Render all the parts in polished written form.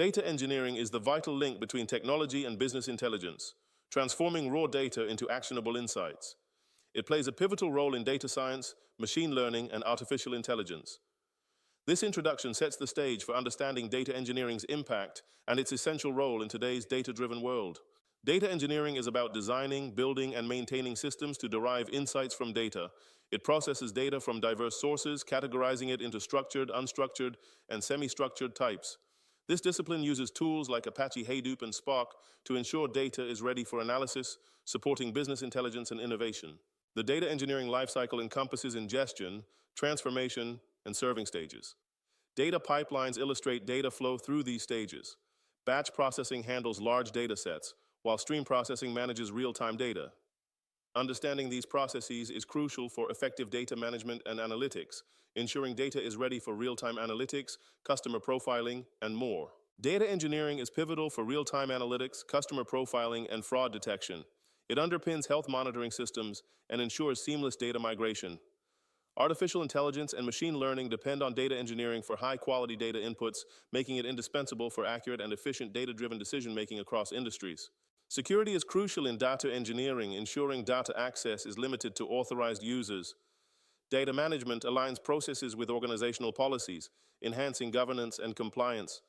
Data engineering is the vital link between technology and business intelligence, transforming raw data into actionable insights. It plays a pivotal role in data science, machine learning, and artificial intelligence. This introduction sets the stage for understanding data engineering's impact and its essential role in today's data-driven world. Data engineering is about designing, building, and maintaining systems to derive insights from data. It processes data from diverse sources, categorizing it into structured, unstructured, and semi-structured types. This discipline uses tools like Apache Hadoop and Spark to ensure data is ready for analysis, supporting business intelligence and innovation. The data engineering lifecycle encompasses ingestion, transformation, and serving stages. Data pipelines illustrate data flow through these stages. Batch processing handles large data sets, while stream processing manages real-time data. Understanding these processes is crucial for effective data management and analytics, ensuring data is ready for real-time analytics, customer profiling, and more. Data engineering is pivotal for real-time analytics, customer profiling, and fraud detection. It underpins health monitoring systems and ensures seamless data migration. Artificial intelligence and machine learning depend on data engineering for high-quality data inputs, making it indispensable for accurate and efficient data-driven decision-making across industries. Security is crucial in data engineering, ensuring data access is limited to authorized users. Data management aligns processes with organizational policies, enhancing governance and compliance.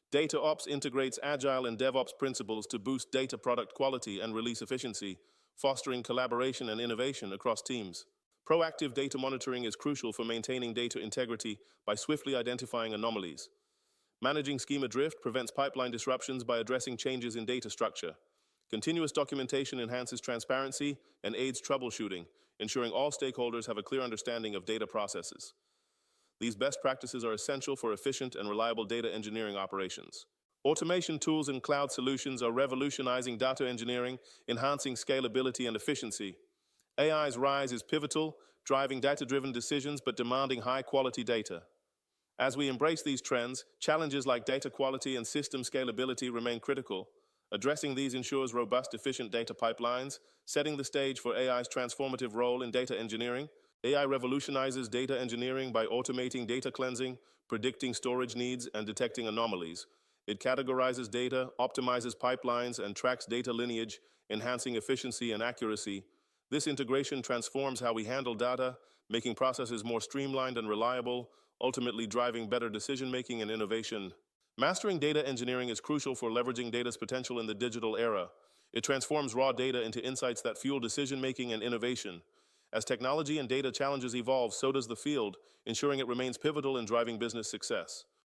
Data ops integrates agile and DevOps principles to boost data product quality and release efficiency, fostering collaboration and innovation across teams. Proactive data monitoring is crucial for maintaining data integrity by swiftly identifying anomalies. Managing schema drift prevents pipeline disruptions by addressing changes in data structure. Continuous documentation enhances transparency and aids troubleshooting, ensuring all stakeholders have a clear understanding of data processes. These best practices are essential for efficient and reliable data engineering operations. Automation tools and cloud solutions are revolutionizing data engineering, enhancing scalability and efficiency. AI's rise is pivotal, driving data-driven decisions but demanding high-quality data. As we embrace these trends, challenges like data quality and system scalability remain critical. Addressing these ensures robust, efficient data pipelines, setting the stage for AI's transformative role in data engineering. AI revolutionizes data engineering by automating data cleansing, predicting storage needs, and detecting anomalies. It categorizes data, optimizes pipelines, and tracks data lineage, enhancing efficiency and accuracy. This integration transforms how we handle data, making processes more streamlined and reliable, ultimately driving better decision-making and innovation. Mastering data engineering is crucial for leveraging data's potential in the digital era. It transforms raw data into insights that fuel decision-making and innovation. As technology and data challenges evolve, so does the field, ensuring it remains pivotal in driving business success.